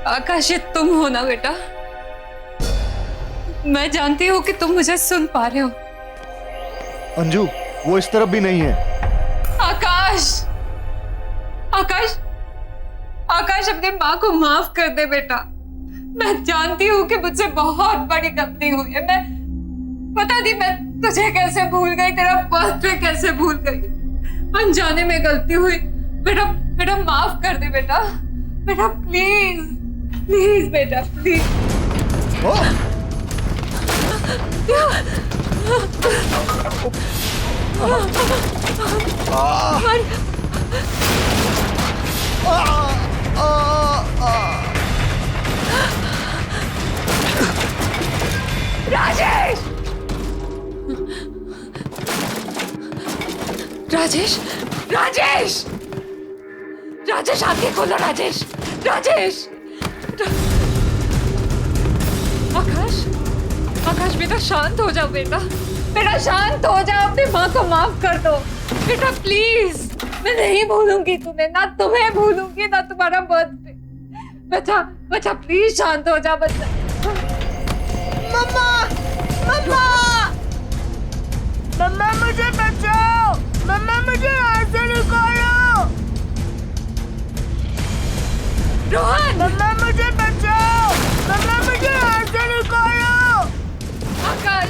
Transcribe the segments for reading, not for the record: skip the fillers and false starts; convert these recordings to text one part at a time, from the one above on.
आकाश, ये तुम हो ना बेटा? मैं जानती हूँ कि तुम मुझे सुन पा रहे हो। अंजू, वो इस तरफ भी नहीं है। आकाश, आकाश, आकाश, अपनी माँ को माफ कर दे बेटा। मैं जानती हूँ कि मुझसे बहुत बड़ी गलती हुई है। मैं पता नहीं मैं तुझे कैसे भूल गई, तेरा बर्थडे कैसे भूल गई। अनजाने में गलती हुई बेटा। बेटा माफ कर दे बेटा। बेटा प्लीज, प्लीज बेटा, प्लीज। राजेश, राजेश, राजेश, राजेश, आंखें खोलो राजेश, राजेश। आकाश, आकाश बेटा शांत हो जाओ बेटा। बेटा शांत हो जाओ, अपनी माँ को माफ कर दो बेटा प्लीज। मैं नहीं भूलूंगी तुम्हें, ना तुम्हें भूलूंगी, ना तुम्हारा बर्थडे। बच्चा, बच्चा प्लीज शांत हो जा बच्चा। मम्मा, मम्मा, मम्मा मुझे बचाओ, मम्मा मुझे यहाँ से निकालो। रोहन, मम्मा मुझे बचाओ, मम्मा मुझे यहाँ से निकालो। आकाश,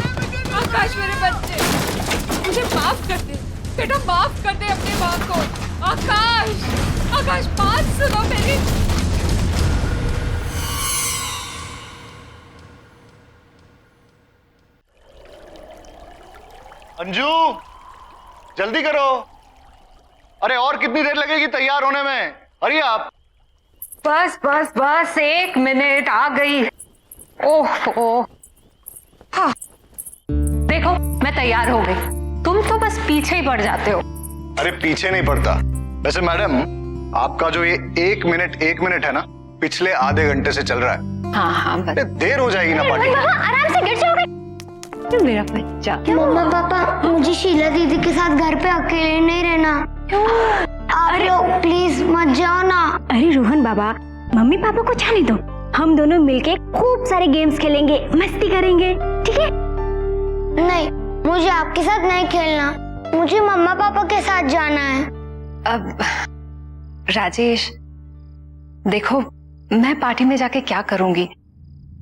आकाश मेरे बच्चे, मुझे माफ कर दे बेटा, माफ कर दे अपनी माँ को। आकाश, आकाश बात सुनो मेरी। अंजू, जल्दी करो। अरे और कितनी देर लगेगी तैयार होने में? अरे आप। बस बस बस 1 मिनट, आ गई। ओह, हाँ। देखो मैं तैयार हो गई, तुम तो बस पीछे ही पड़ जाते हो। अरे पीछे नहीं पड़ता। वैसे मैडम, आपका जो ये 1 मिनट है ना, पिछले आधे घंटे से चल रहा है। हाँ हाँ बस। देर हो जाएगी ना पार्टी में। आराम से गिर जाओगे। मेरा बच्चा। मम्मा पापा, मुझे शीला दीदी के साथ घर पे अकेले नहीं रहना। आप लोग प्लीज मत जाओ ना। अरे रोहन बाबा, मम्मी पापा को जाने दो, हम दोनों मिलके खूब सारे गेम्स खेलेंगे, मस्ती करेंगे, ठीक है? नहीं, मुझे आपके साथ नहीं खेलना, मुझे मम्मा पापा के साथ जाना है। अब राजेश देखो, मैं पार्टी में जाके क्या करूंगी?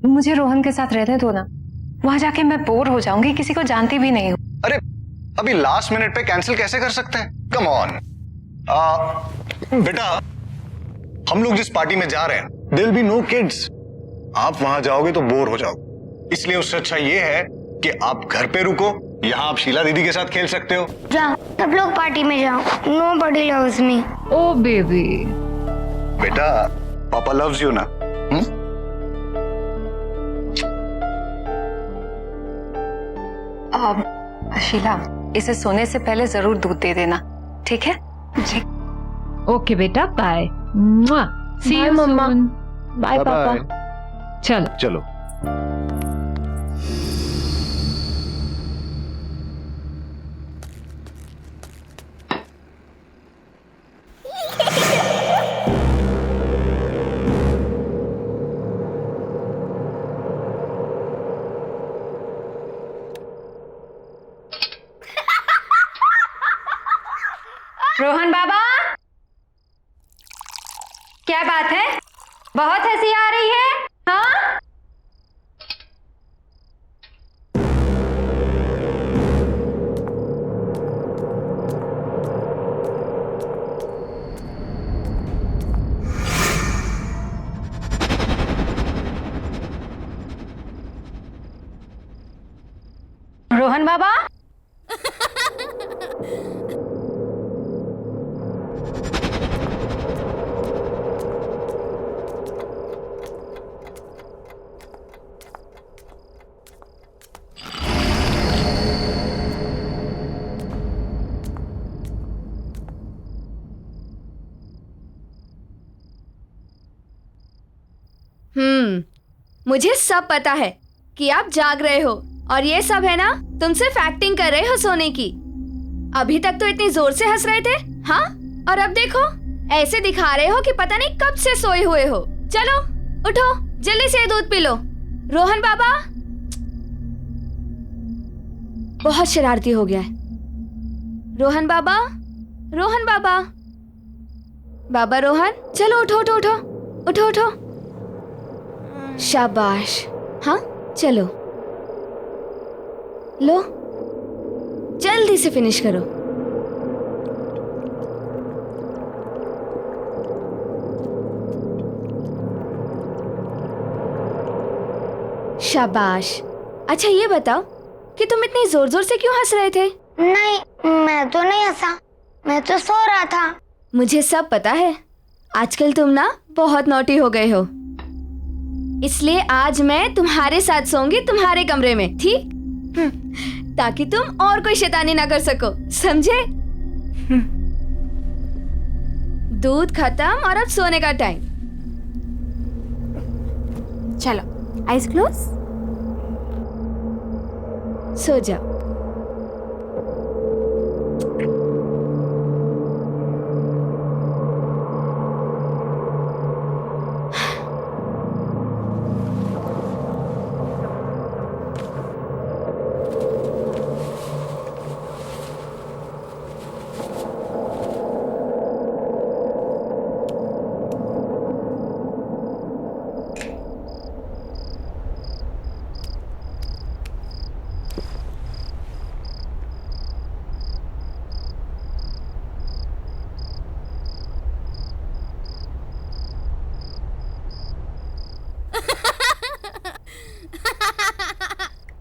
मुझे रोहन के साथ रहने दो ना, वहां जाके मैं बोर हो जाऊंगी, किसी को जानती भी नहीं हूँ। अरे अभी लास्ट मिनट पे कैंसिल कैसे कर सकते हैं? Come on. बेटा, हम लोग जिस पार्टी में जा रहे हैं, there will be no kids. आप वहां जाओगे तो बोर हो जाओगे, इसलिए उससे अच्छा ये है कि आप घर पे रुको, यहाँ आप शीला दीदी के साथ खेल सकते हो। जाओ, सब लोग पार्टी में जाओ। Nobody loves me। ओ बेबी। बेटा, पापा लव्स यू ना? शीला, इसे सोने से पहले जरूर दूध दे देना, ठीक है? जी। ओके बेटा, बाय। सी यू मम्मा। सून। बाय पापा। चलो चलो। रोहन बाबा, क्या बात है? बहुत हंसी आ रही है, हाँ? रोहन बाबा, मुझे सब पता है कि आप जाग रहे हो और ये सब है ना, तुम सिर्फ एक्टिंग कर रहे हो सोने की। अभी तक तो इतनी जोर से हंस रहे थे, हाँ? और अब देखो, ऐसे दिखा रहे हो कि पता नहीं कब से सोए हुए हो। चलो उठो, जल्दी से दूध पी लो। रोहन बाबा, बहुत शरारती हो गया है। रोहन बाबा, रोहन बाबा, बाबा रोहन, चलो उठो उठो उठो उठो उठो। शाबाश, हाँ चलो, लो जल्दी से फिनिश करो। शाबाश। अच्छा ये बताओ कि तुम इतनी जोर जोर से क्यों हंस रहे थे? नहीं, मैं तो नहीं हंसा, मैं तो सो रहा था। मुझे सब पता है, आजकल तुम ना बहुत नॉटी हो गए हो, इसलिए आज मैं तुम्हारे साथ सोऊंगी तुम्हारे कमरे में, ठीक? ताकि तुम और कोई शैतानी ना कर सको, समझे? दूध खत्म और अब सोने का टाइम। चलो, आइज क्लोज। सो जाओ।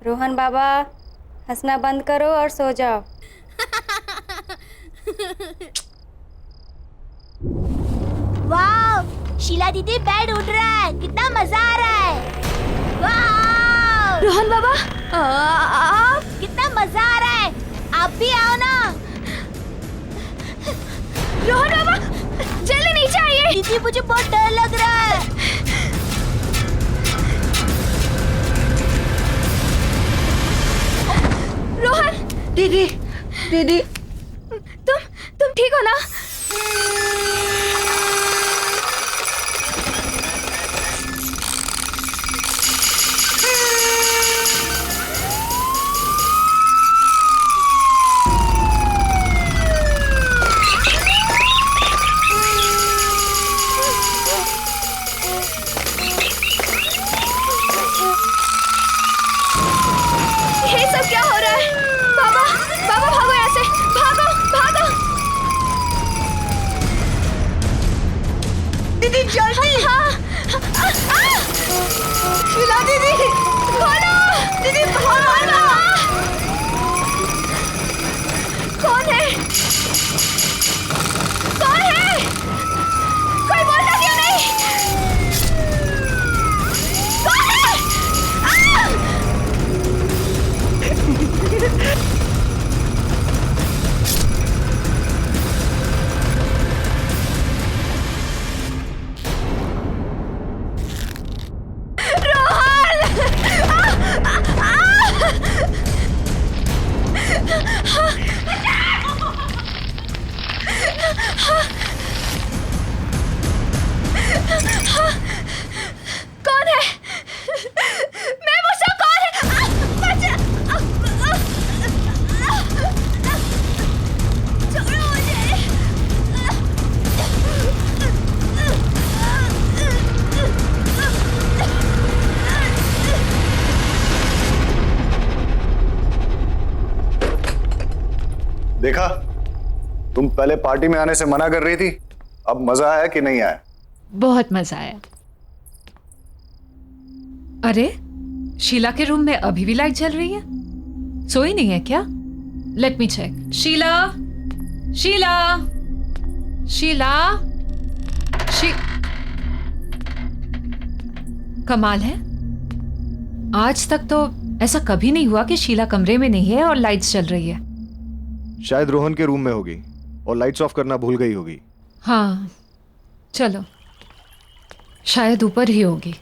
रोहन बाबा, हंसना बंद करो और सो जाओ। वाह, शीला दीदी बेड उठ रहा है, कितना मजा आ रहा है। वाह, रोहन बाबा, कितना मजा आ रहा है, आप भी आओ ना। रोहन बाबा, जल्दी नीचे आइए। दीदी मुझे बहुत डर लग रहा है। रोहन, दीदी, दीदी, तुम ठीक हो ना? ये सब क्या हो रहा है? बाबा, बाबा भागो यहाँ से, भागो, भागो। दीदी जल्दी। हाँ, शीला दीदी, खोलो, दीदी खोलो। कौन है? कौन है? कोई बोलता क्यों नहीं? कौन है? कौन है? मैं मुझसे कौन है? बच्चा! छोड़ो मुझे! देखा, तुम पहले पार्टी में आने से मना कर रही थी, अब मजा आया कि नहीं आया? बहुत मजा आया। अरे, शीला के रूम में अभी भी लाइट जल रही है? सोई नहीं है क्या? Let me check. Sheela, Sheela, Sheela, कमाल है, आज तक तो ऐसा कभी नहीं हुआ कि शीला कमरे में नहीं है और लाइट्स जल रही है। शायद रोहन के रूम में होगी और लाइट्स ऑफ करना भूल गई होगी। हाँ, चलो, शायद ऊपर ही होगी।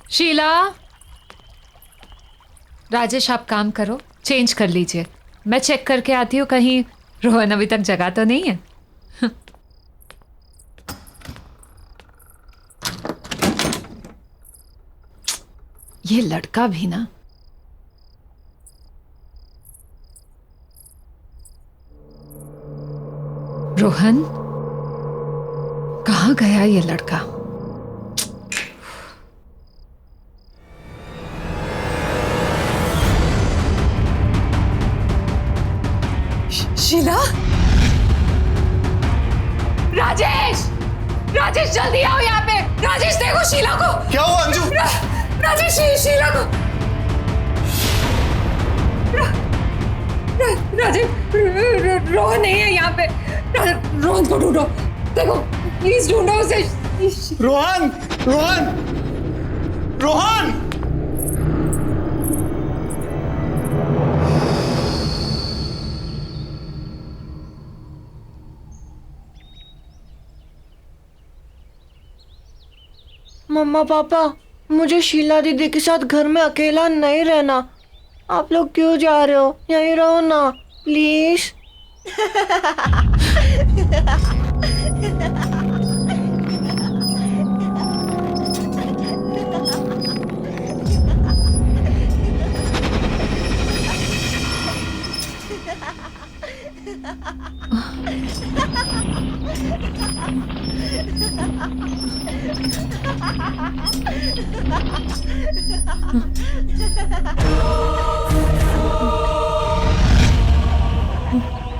शीला, राजेश आप काम करो, चेंज कर लीजिए, मैं चेक करके आती हूँ कहीं रोहन अभी तक जगा तो नहीं है। ये लड़का भी ना। रोहन, कहाँ गया ये लड़का? शीला, राजेश, राजेश जल्दी आओ यहाँ पे। राजेश देखो शीला को। क्या हुआ अंजू? राजेश शीला को। राजेश रोहन नहीं है यहाँ पे। रोहन को ढूंढो, देखो प्लीज ढूंढो उसे। रोहन, रोहन, रोहन! मम्मा पापा, मुझे शीला दीदी के साथ घर में अकेला नहीं रहना। आप लोग क्यों जा रहे हो? यहीं रहो ना प्लीज।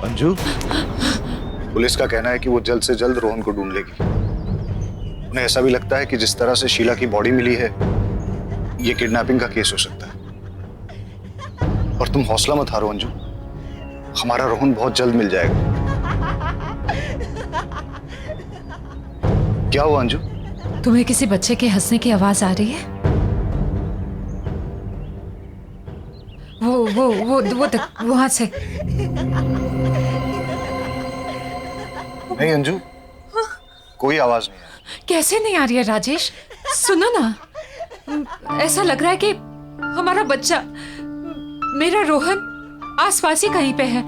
अंजू, पुलिस का कहना है कि वो जल्द से जल्द रोहन को ढूंढ लेगी। उन्हें ऐसा भी लगता है कि जिस तरह से शीला की बॉडी मिली है, ये किडनैपिंग का केस हो सकता है। और तुम हौसला मत हारो अंजू, हमारा रोहन बहुत जल्द मिल जाएगा। क्या हुआ अंजू? तुम्हें किसी बच्चे के हंसने की आवाज आ रही है? वो वहां से। नहीं अंजू, कोई आवाज नहीं है। कैसे नहीं आ रही है राजेश? सुनो ना, ऐसा लग रहा है कि हमारा बच्चा, मेरा रोहन आसपास ही कहीं पे है।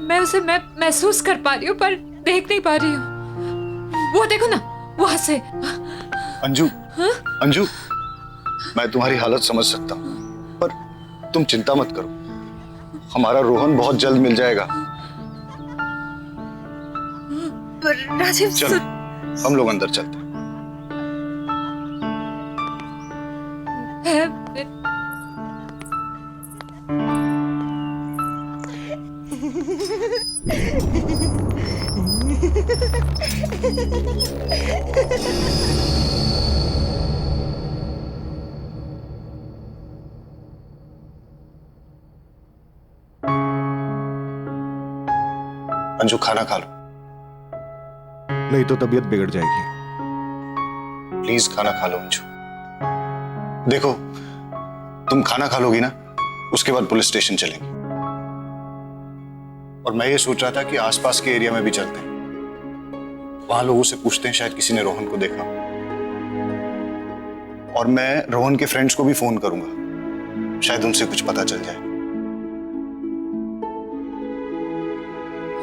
मैं उसे महसूस कर पा रही हूँ पर देख नहीं पा रही हूँ। वो देखो ना, वहां से। अंजू, अंजू, मैं तुम्हारी हालत समझ सकता हूँ, पर तुम चिंता मत करो, हमारा रोहन बहुत जल्द मिल जाएगा। राजीव, चलो, हम लोग अंदर चलते हैं। अंजू, खाना खा लो। नहीं तो तबीयत बिगड़ जाएगी। प्लीज खाना खा लो अंजू। देखो, तुम खाना खा लोगी ना, उसके बाद पुलिस स्टेशन चलेंगे। और मैं ये सोच रहा था कि आसपास के एरिया में भी चलते हैं, वहां लोगों से पूछते हैं, शायद किसी ने रोहन को देखा। और मैं रोहन के फ्रेंड्स को भी फोन करूंगा, शायद उनसे कुछ पता चल जाए।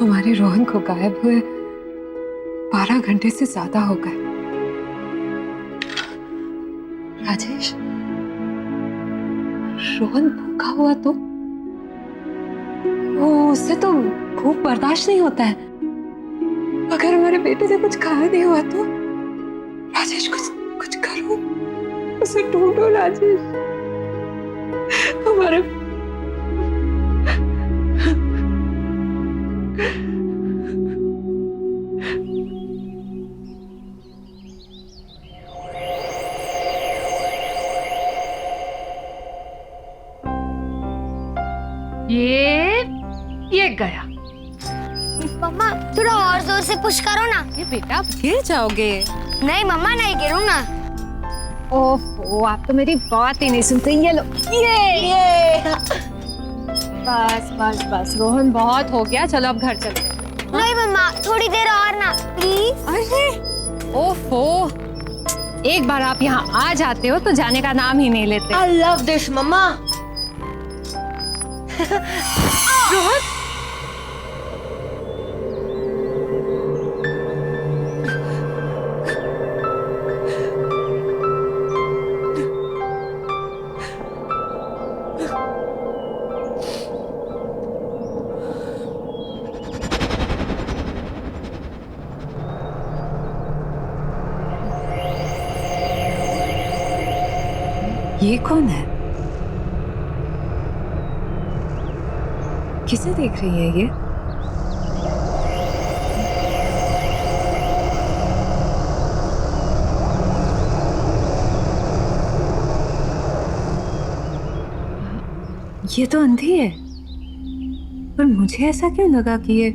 हमारे रोहन को गायब हुए 12 घंटे से ज्यादा हो गए। राजेश, रोहन भूखा हुआ तो उससे तो भूख बर्दाश्त नहीं होता है। अगर हमारे बेटे से कुछ खाया नहीं हुआ तो राजेश, कुछ करो, उसे ढूंढो राजेश। हमारे ये गया। मम्मा थोड़ा और जोर से पुश करो ना। ये बेटा, गिर जाओगे। नहीं मम्मा, नहीं गिरूंगा। ओह, आप तो मेरी बात ही नहीं सुनते। ये लो, ये बस बस बस, रोहन बहुत हो गया, चलो अब घर चलते हैं। नहीं मम्मा, थोड़ी देर और ना प्लीज। अरे ओफो, एक बार आप यहाँ आ जाते हो तो जाने का नाम ही नहीं लेते। I love this, मम्मा। रोहन, ये कौन है? किसे देख रही है ये? ये तो अंधी है, पर मुझे ऐसा क्यों लगा कि ये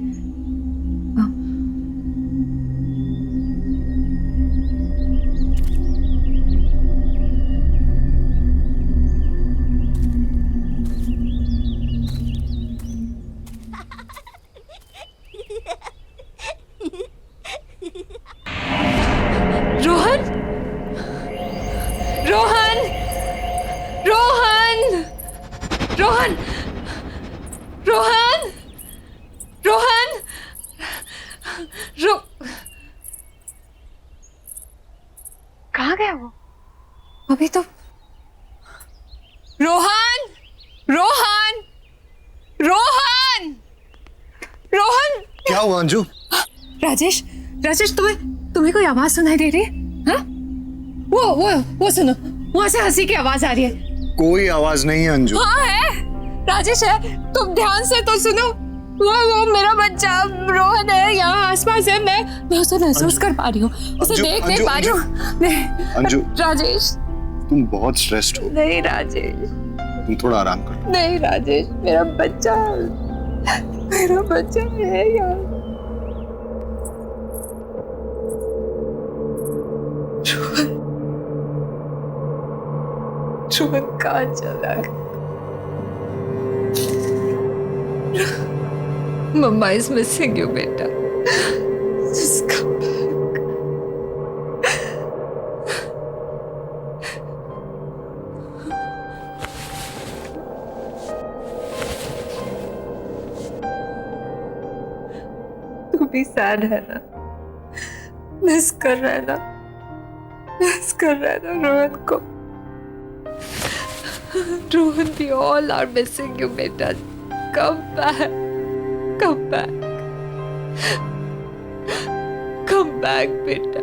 रोहन, रोहन, रोहन, रोहन, रोहन, रोहन, कहाँ गया वो? अभी तो रोहन, रोहन, रोहन, रोहन। क्या हुआ अंजू? राजेश, राजेश, तुम्हें कोई आवाज सुनाई दे रही है? हाँ? वो सुनो, वहां से हंसी की आवाज आ रही है। कोई आवाज नहीं है अंजू। हाँ है, राजेश है, तुम ध्यान से तो सुनो। वो मेरा बच्चा रोहन है, यहाँ आसपास है। मैं उसे महसूस कर पा रही हूँ, उसे देख नहीं पा रही हूँ। अंजू, राजेश, तुम बहुत स्ट्रेस्ड हो। नहीं राजेश, तुम थोड़ा आराम करो। नहीं राजेश, मेरा बच्चा है यार। रोहन कहाँ चला गया? मम्मा इज मिसिंग यू बेटा। Just come back. तू भी सैड है ना? मिस कर रहा है ना? मिस कर रहा है ना रोहन को? Rohan, we all are missing you बेटा। Come back. Come back. Come back, बेटा।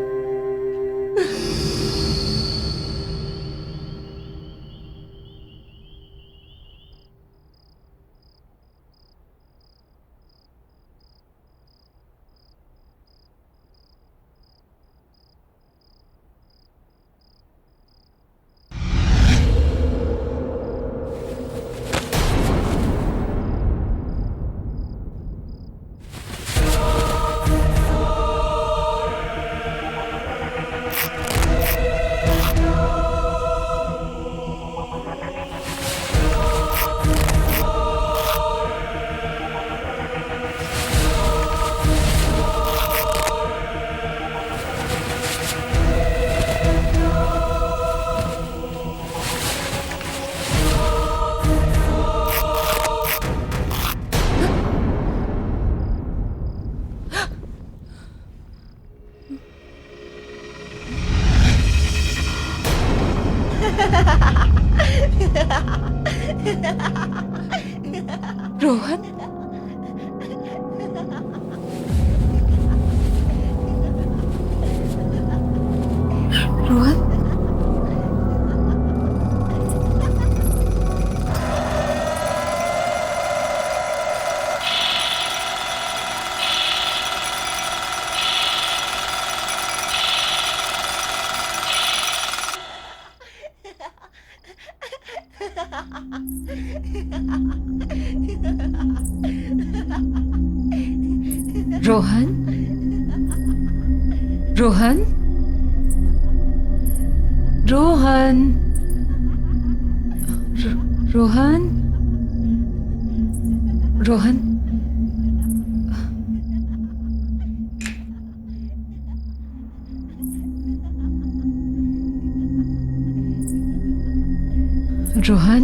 रोहन, रोहन, रोहन, रोहन, रोहन, रोहन, रोहन, रोहन,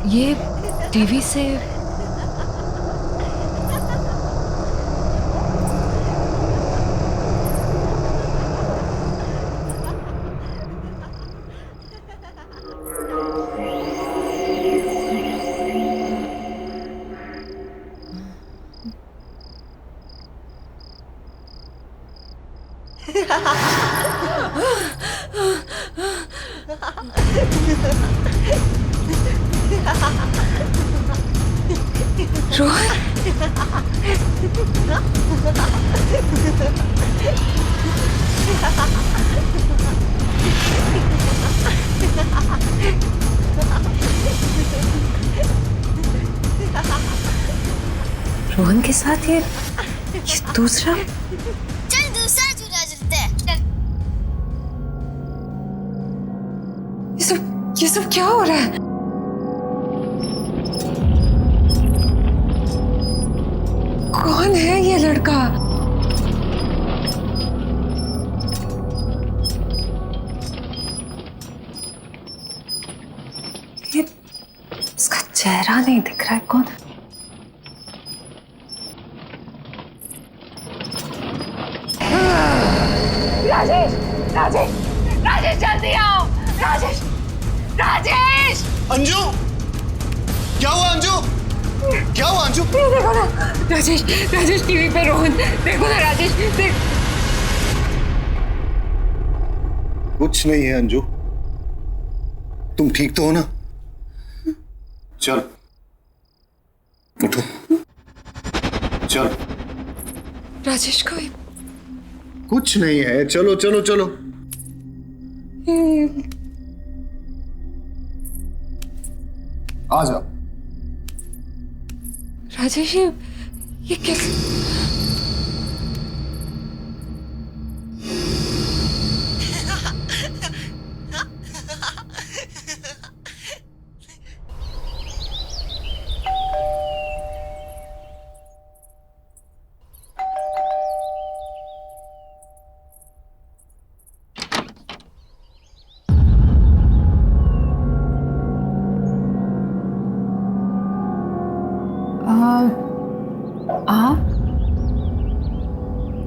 ये टीवी से रोहन रोहन के साथ ये दूसरा। चल दूसरा झूला झूलते हैं। ये सब क्या हो रहा है? कौन है ये लड़का? ये इसका चेहरा नहीं दिख रहा है, कौन? राजेश, राजेश, राजेश जल्दी आओ! राजेश, राजेश! अंजू, क्या हुआ अंजू? क्या हुआ अंजू? ये देखो ना, राजेश, राजेश टीवी पे रोहन, देखो ना राजेश, देख। कुछ नहीं है अंजू, तुम ठीक तो हो ना? चल उठो, चल। राजेश को कुछ नहीं है, चलो चलो चलो। आ जाओ। राजेश ये कैसे?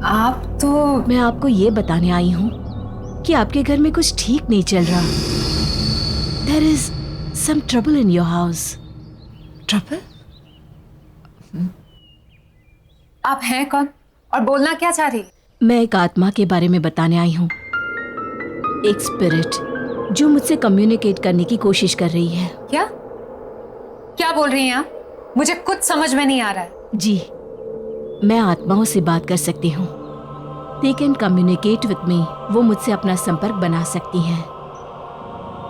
आप तो मैं आपको ये बताने आई हूँ कि आपके घर में कुछ ठीक नहीं चल रहा। There is some trouble in your house. Trouble? आप हैं कौन और बोलना क्या चाह रही? मैं एक आत्मा के बारे में बताने आई हूँ, एक स्पिरिट जो मुझसे कम्युनिकेट करने की कोशिश कर रही है। क्या क्या बोल रही हैं आप? मुझे कुछ समझ में नहीं आ रहा है। जी, मैं आत्माओं से बात कर सकती हूँ। They can communicate with me. वो मुझसे अपना संपर्क बना सकती हैं।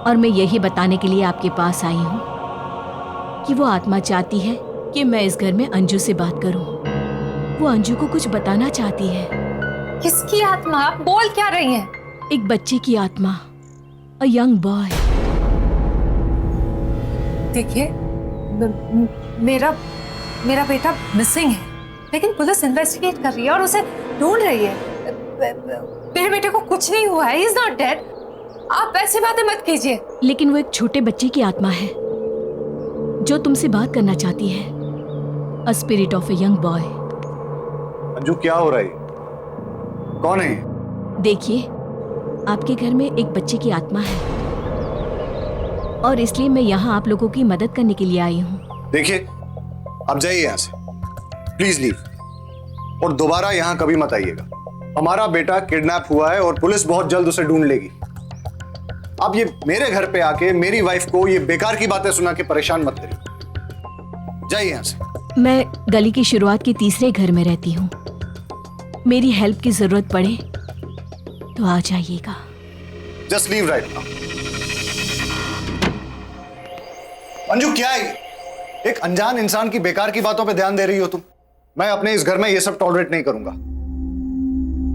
और मैं यही बताने के लिए आपके पास आई हूँ कि वो आत्मा चाहती है कि मैं इस घर में अंजू से बात करूँ। वो अंजू को कुछ बताना चाहती है। किसकी आत्मा? आप बोल क्या रही हैं? एक बच्चे की आत्मा, अ यंग बॉय। देखिए, मेरा बेटा मिसिंग है, लेकिन पुलिस इन्वेस्टिगेट कर रही है और उसे ढूंढ रही है। मेरे बेटे को कुछ नहीं हुआ है, ही इज नॉट डेड। आप ऐसी बातें मत कीजिए। लेकिन वो एक छोटे बच्चे की आत्मा है जो तुमसे बात करना चाहती है। A spirit of a young boy. Anju क्या हो रहा है? कौन है? देखिए, आपके घर में एक बच्चे की आत्मा है और इसलिए मैं यहाँ आप लोगों की मदद करने के लिए आई हूँ। देखिए, आप जाइए यहाँ से, प्लीज लीव, और दोबारा यहाँ कभी मत आइएगा। हमारा बेटा किडनैप हुआ है और पुलिस बहुत जल्द उसे ढूंढ लेगी। आप ये मेरे घर पे आके मेरी वाइफ को ये बेकार की बातें सुना के परेशान मत करिए। जाइए यहाँ से। मैं गली की शुरुआत के तीसरे घर में रहती हूँ। मेरी हेल्प की जरूरत पड़े तो आ जाइएगा। Just leave right now. Anju क्या है? एक अनजान इंसान की बेकार की बातों पे ध्यान दे रही हो तुम। मैं अपने इस घर में ये सब टॉलरेट नहीं करूंगा।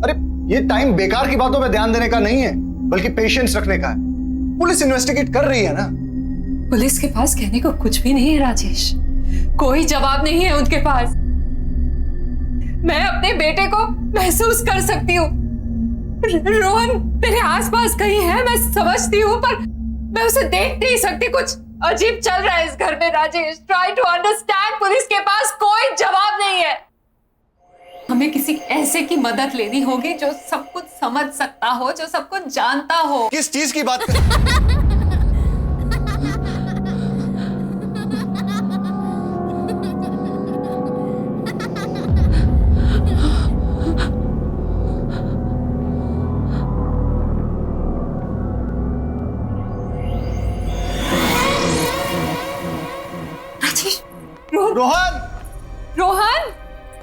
अरे ये टाइम बेकार की बातों पे ध्यान देने का नहीं है, बल्कि पेशेंस रखने का है। पुलिस इन्वेस्टिगेट कर रही है ना। पुलिस के पास कहने को कुछ भी नहीं है राजेश, कोई जवाब नहीं है उनके पास। मैं अपने बेटे को महसूस कर सकती हूँ। रोहन मेरे आसपास कहीं है, मैं समझती हूँ, पर मैं उसे देख नहीं सकती। कुछ अजीब चल रहा है इस घर में Rajesh. Try to understand. Police के पास कोई जवाब नहीं है। हमें किसी ऐसे की मदद लेनी होगी जो सब कुछ समझ सकता हो, जो सब कुछ जानता हो। किस चीज की बात कर? रोहन रोहन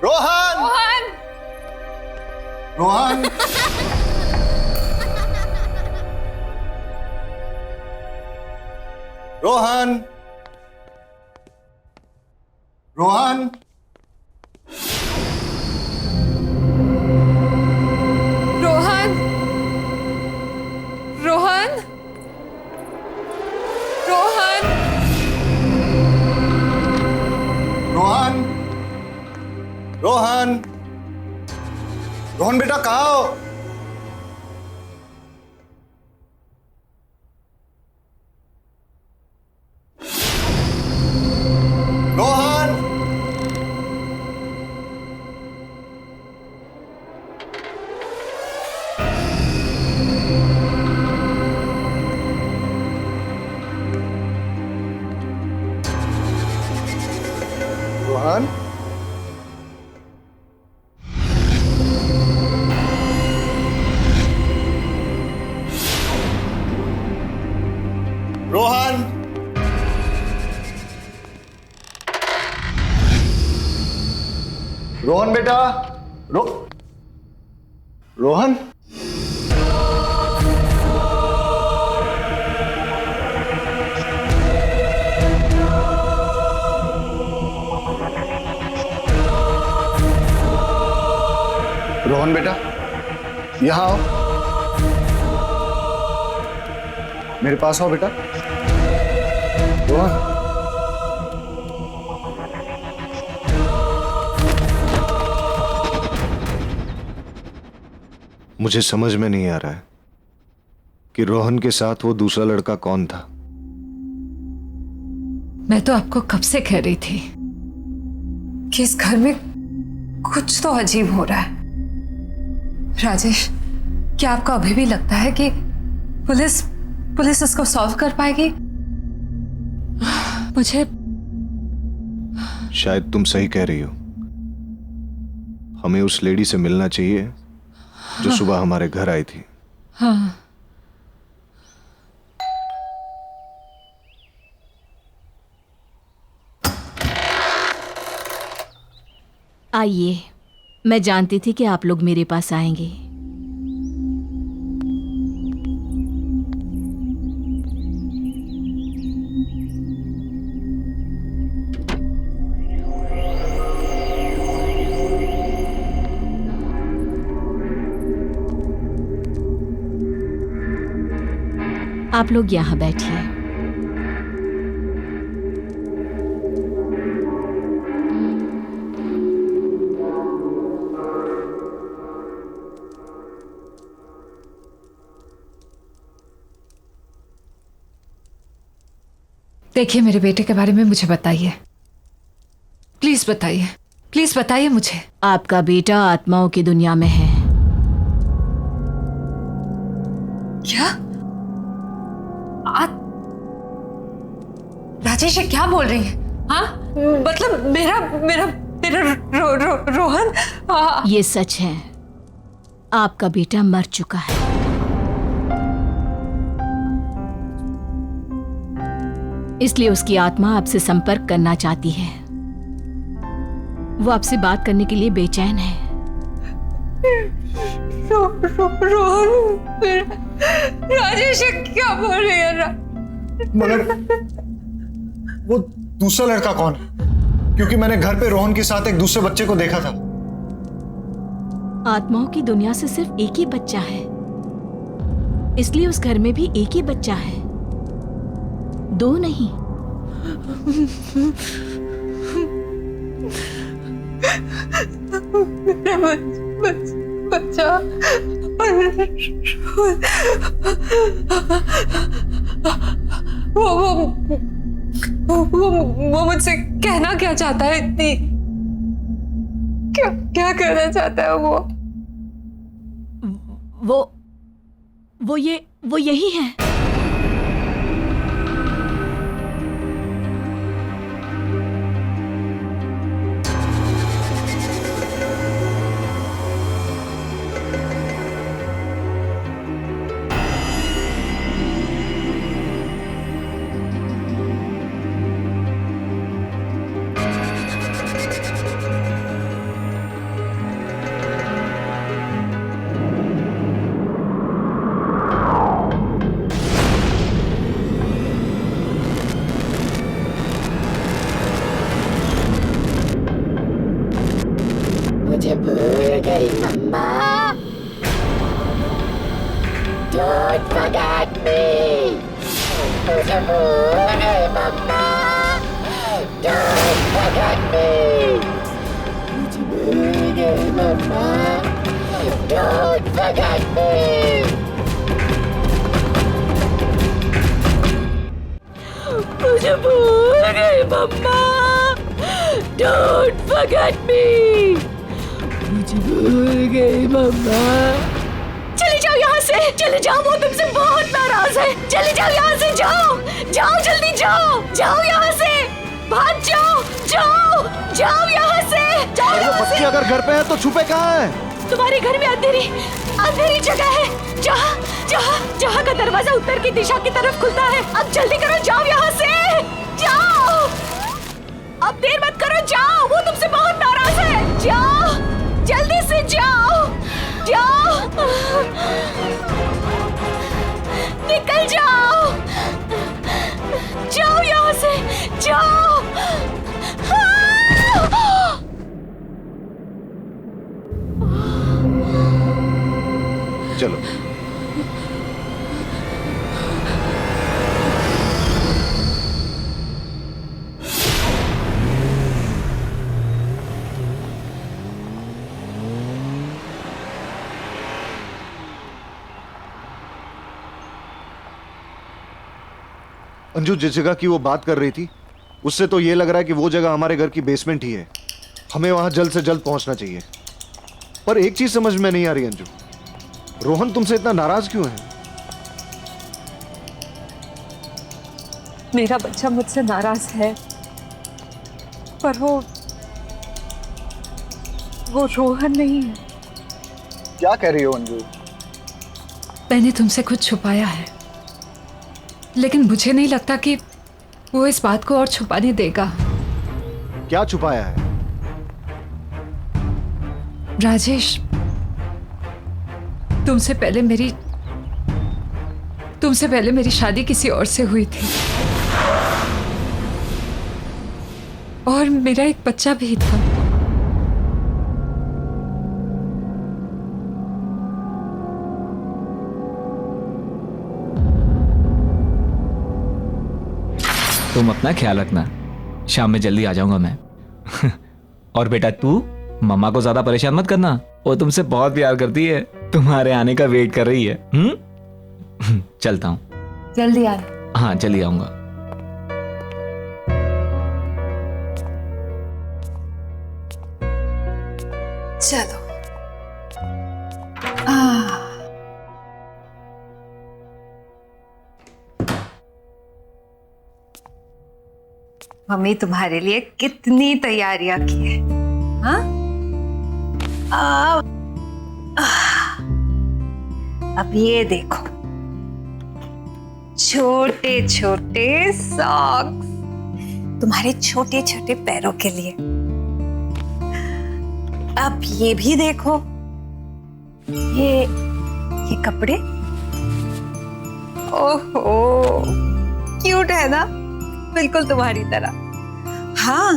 रोहन रोहन रोहन रोहन रोहन रोहन रोहन रोहन रोहन रोहन रोहन बेटा कहाँ हो? रोहन रोहन रोहन रोहन बेटा रोहन रोहन बेटा यहां आओ, मेरे पास आओ बेटा। रोहन मुझे समझ में नहीं आ रहा है कि रोहन के साथ वो दूसरा लड़का कौन था। मैं तो आपको कब से कह रही थी कि इस घर में कुछ तो अजीब हो रहा है। राजेश, क्या आपको अभी भी लगता है कि पुलिस इसको सॉल्व कर पाएगी? मुझे शायद तुम सही कह रही हो। हमें उस लेडी से मिलना चाहिए जो सुबह हमारे घर आई थी। हाँ, आइए, मैं जानती थी कि आप लोग मेरे पास आएंगे। आप लोग यहाँ बैठिए। देखिए, मेरे बेटे के बारे में मुझे बताइए, प्लीज बताइए, प्लीज बताइए मुझे। आपका बेटा आत्माओं की दुनिया में है। क्या? राजेश, ये क्या बोल रही है? हाँ, मतलब मेरा मेरा मेरा रोहन ये सच है, आपका बेटा मर चुका है। इसलिए उसकी आत्मा आपसे संपर्क करना चाहती है। वो आपसे बात करने के लिए बेचैन है। रोहन, राजेश क्या बोल रही है? मगर वो दूसरा लड़का कौन है? क्योंकि मैंने घर पे रोहन के साथ एक दूसरे बच्चे को देखा था। आत्माओं की दुनिया से सिर्फ एक ही बच्चा है, इसलिए उस घर में भी एक ही बच्चा है, दो नहीं। मेरा बच्चा वो मुझसे कहना क्या चाहता है? इतनी क्या कहना चाहता है वो यही है। मुझे भूल गई मम्मा। Don't forget me. मुझे भूल गई मम्मा। चले जाओ यहाँ से, चले जाओ, वो तुमसे बहुत नाराज है। चले जाओ यहाँ से, जाओ जाओ, जल्दी जाओ, जाओ यहाँ से, भाग जाओ, जाओ जाओ यहाँ से, जाओ यहाँ से। बच्चे अगर घर पे हैं तो छुपे कहाँ हैं? तुम्हारे घर में अंधेरी अंधेरी जगह है, जहाँ जहाँ जहाँ का दरवाजा उत्तर की दिशा की तरफ खुलता है। अब जल्दी करो, जाओ यहाँ से, जाओ, अब देर मत करो, जाओ, वो तुमसे बहुत नाराज है। जाओ, जल्दी से जाओ, जाओ, निकल जाओ, जाओ यहाँ से, जाओ। चलो। अंजू जिस जगह की वो बात कर रही थी उससे तो ये लग रहा है कि वो जगह हमारे घर की बेसमेंट ही है। हमें वहां जल्द से जल्द पहुंचना चाहिए। पर एक चीज समझ में नहीं आ रही अंजू, रोहन तुमसे इतना नाराज क्यों है? मेरा बच्चा मुझसे नाराज है, पर वो रोहन नहीं है। क्या कह रही हो अंजू? मैंने तुमसे कुछ छुपाया है, लेकिन मुझे नहीं लगता कि वो इस बात को और छुपाने देगा। क्या छुपाया है? राजेश, तुमसे पहले मेरी शादी किसी और से हुई थी और मेरा एक बच्चा भी था। तुम अपना ख्याल रखना, शाम में जल्दी आ जाऊंगा मैं। और बेटा तू मम्मा को ज्यादा परेशान मत करना, वो तुमसे बहुत प्यार करती है, तुम्हारे आने का वेट कर रही है। चलता हूँ। जल्दी आना। हाँ जल्दी आऊंगा। चलो। मम्मी तुम्हारे लिए कितनी तैयारियां की है। हाँ? अब ये देखो, छोटे छोटे सॉक्स तुम्हारे छोटे छोटे पैरों के लिए। अब ये भी देखो, ये कपड़े। ओहो, क्यूट है ना, बिल्कुल तुम्हारी तरह। हाँ,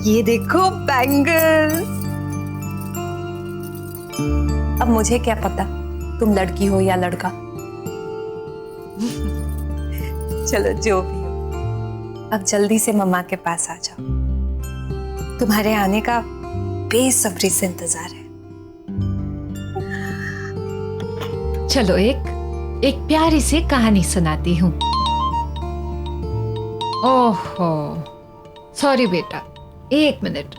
ये देखो बैंगल्स। अब मुझे क्या पता तुम लड़की हो या लड़का। चलो जो भी हो, अब जल्दी से मम्मा के पास आ जाओ। तुम्हारे आने का बेसब्री से इंतजार है। चलो एक प्यारी सी कहानी सुनाती हूँ। ओहो, सॉरी बेटा, 1 मिनट।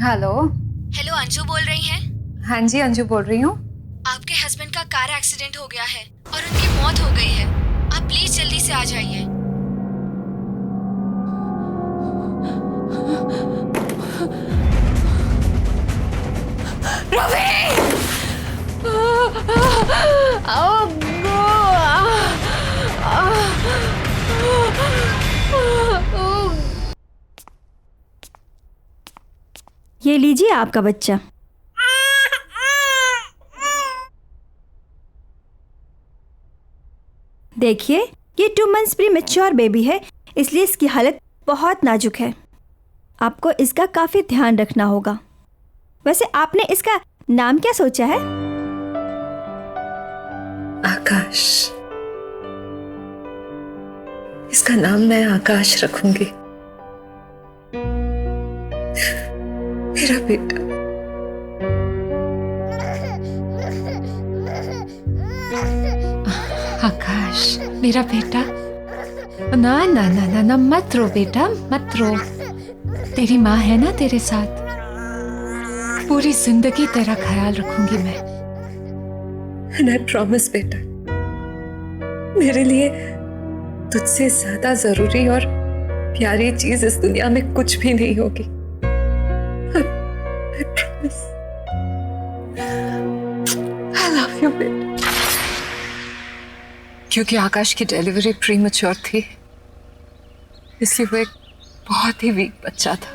हेलो। हेलो, अंजू बोल रही हैं? हाँ जी, अंजू बोल रही हूँ। आपके हस्बैंड का कार एक्सीडेंट हो गया है और उनकी मौत हो गई है। आप प्लीज जल्दी से आ जाइए। ये लीजिए आपका बच्चा। देखिए, ये 2 मंथ्स प्री मैच्योर बेबी है, इसलिए इसकी हालत बहुत नाजुक है। आपको इसका काफी ध्यान रखना होगा। वैसे आपने इसका नाम क्या सोचा है? आकाश। इसका नाम मैं आकाश रखूंगी। मेरा बेटा। आकाश मेरा बेटा, ना ना ना ना ना, मत रो बेटा, मत रो। तेरी माँ है ना तेरे साथ, पूरी जिंदगी तेरा ख्याल रखूंगी मैं। And I promise बेटा, मेरे लिए तुझसे ज्यादा जरूरी और प्यारी चीज इस दुनिया में कुछ भी नहीं होगी। I promise. I love you बेटा। क्योंकि आकाश की डिलीवरी प्रीमैच्योर थी, इसलिए वो एक बहुत ही वीक बच्चा था।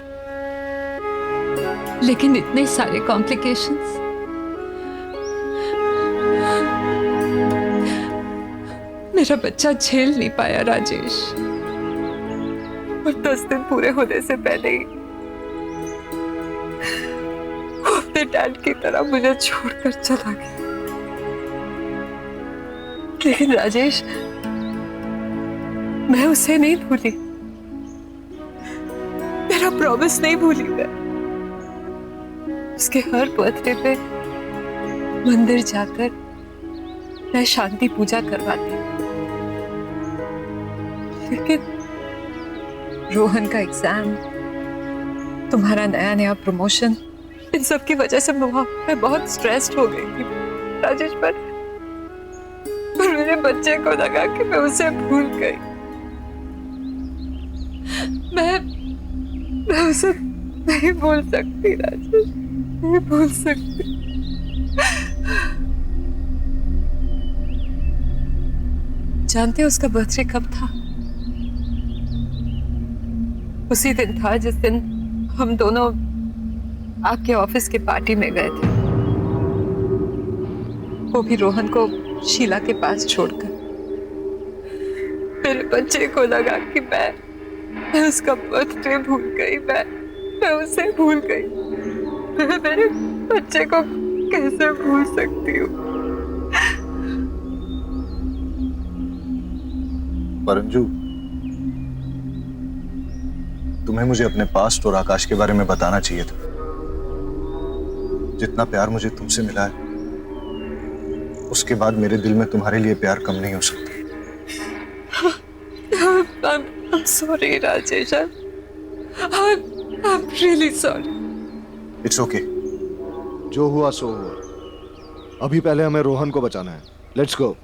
लेकिन इतने सारे कॉम्प्लिकेशंस, मेरा बच्चा झेल नहीं पाया राजेश। और 10 दिन पूरे होने से पहले ही वो अपने डैड की तरह मुझे छोड़कर चला गया। लेकिन राजेश, मैं उसे नहीं भूली, मेरा प्रॉमिस नहीं भूली। मैं उसके हर बर्थडे पे मंदिर जाकर मैं शांति पूजा करवाती। लेकिन रोहन का एग्जाम, तुम्हारा नया नया प्रमोशन, इन सब की वजह से मैं बहुत स्ट्रेस्ड हो गई थी राजेश। पर मेरे बच्चे को लगा कि मैं उसे भूल गई। मैं उसे नहीं भूल सकती राजेश, नहीं भूल सकती। जानते हो उसका बर्थडे कब था? उसी दिन था जिस दिन हम दोनों आपके ऑफिस की पार्टी में गए थे, वो भी रोहन को शीला के पास छोड़कर। मेरे बच्चे को लगा कि मैं उसका बर्थडे भूल गई, मैं उसे भूल गई। मैं मेरे बच्चे को कैसे भूल सकती हूँ? परंजू, तुम्हें मुझे अपने पास्ट और आकाश के बारे में बताना चाहिए था। जितना प्यार मुझे तुमसे मिला है, उसके बाद मेरे दिल में तुम्हारे लिए प्यार कम नहीं हो सकता। I'm sorry Rajesh, I'm really sorry. It's okay. जो हुआ सो हुआ। अभी पहले हमें रोहन को बचाना है। Let's go.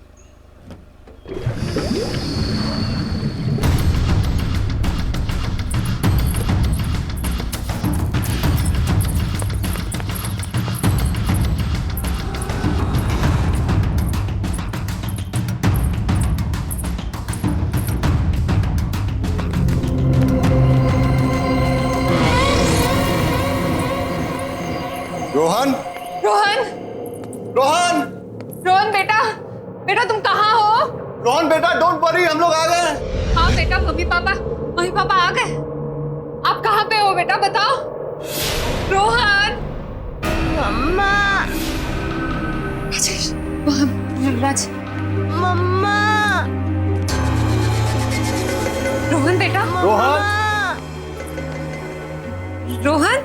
रोहन, रोहन, रोहन, रोहन बेटा, बेटा तुम कहाँ हो? रोहन बेटा, डोंट वरी, हम लोग आ गए। हाँ बेटा, मम्मी पापा आ गए। आप कहाँ पे हो बेटा, बताओ। रोहन, मम्मा, राजेश, राज, मम्मा, रोहन बेटा, रोहन, रोहन,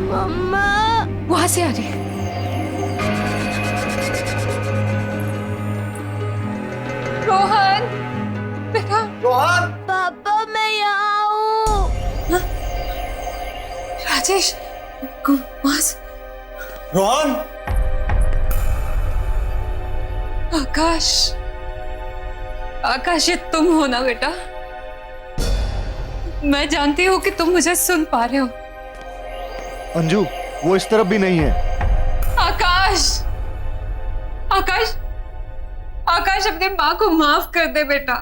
मम्मा, वहां से आ रही है। रोहन बेटा, रोहन, पापा मैं यहाँ हूँ। राजेश, रोहन, आकाश, आकाश ये तुम हो ना बेटा? मैं जानती हूँ कि तुम मुझे सुन पा रहे हो। अंजू, वो इस तरफ भी नहीं है। आकाश, आकाश, आकाश अपनी माँ को माफ कर दे बेटा।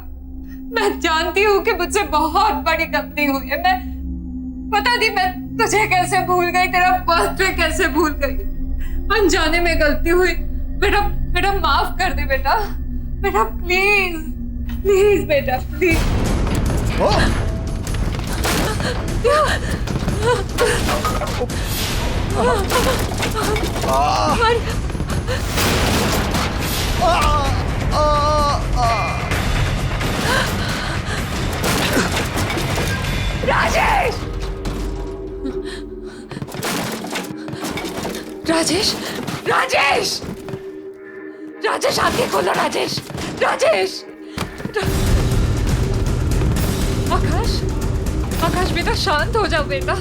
मैं जानती हूँ कि मुझसे बहुत बड़ी गलती हुई है। मैं पता नहीं मैं तुझे कैसे भूल गई, तेरा बर्थडे कैसे भूल गई। अनजाने में गलती हुई बेटा, बेटा माफ कर दे बेटा, बेटा प्लीज प्लीज बेटा प्लीज। राजेश राजेश राजेश राजेश आंखें खोलो राजेश राजेश आकाश आकाश बेटा शांत हो जाओ बेटा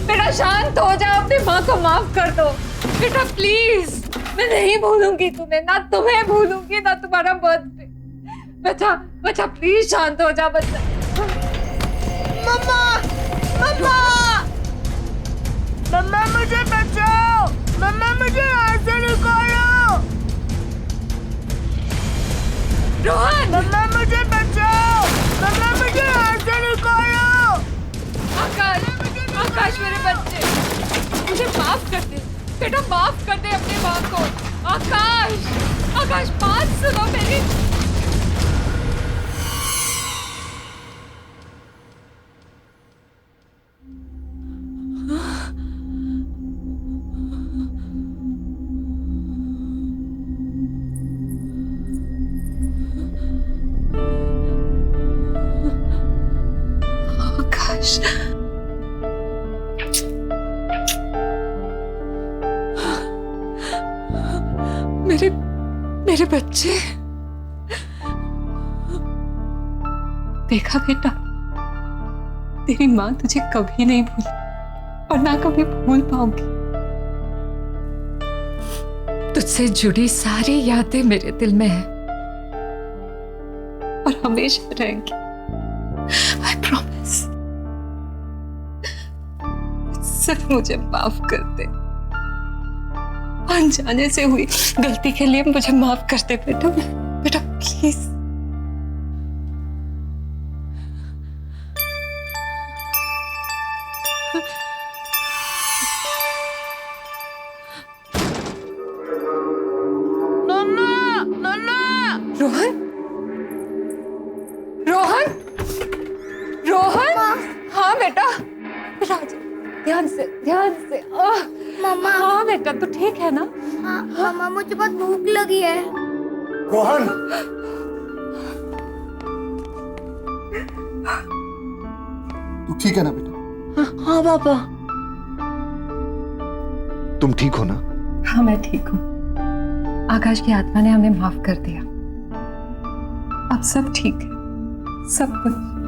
बेटा शांत हो जाओ अपनी माँ को माफ कर दो बेटा प्लीज। मैं नहीं भूलूंगी तुम्हें ना तुम्हें भूलूंगी ना तुम्हारा बर्थडे। बच्चा बच्चा प्लीज शांत हो जा बच्चा। मम्मा मम्मा मम्मा मुझे बचाओ मम्मा मुझे यहाँ से निकालो रोहन मम्मा मुझे बचाओ मम्मा मुझे यहाँ से निकालो आकाश आकाश मेरे बच्चे मुझे माफ कर दे बेटा माफ कर दे अपने माँ को। आकाश आकाश बात सुनो मेरी। आकाश मेरे मेरे बच्चे। देखा बेटा तेरी माँ तुझे कभी नहीं भूली और ना कभी भूल पाऊंगी। तुझसे जुड़ी सारी यादें मेरे दिल में है और हमेशा रहेंगी। I promise। सिर्फ मुझे माफ कर दे। अनजाने से हुई गलती के लिए मुझे माफ कर दे बेटा बेटा प्लीज। रोहन रोहन रोहन हाँ बेटा ध्यान से मम्मा हाँ बेटा तू ठीक है ना। हाँ मम्मा मुझे बहुत भूख लगी है। रोहन तू ठीक है ना बेटा? हाँ पापा। तुम ठीक हो ना? हाँ मैं ठीक हूँ। आकाश की आत्मा ने हमें माफ कर दिया। अब सब ठीक है सब कुछ।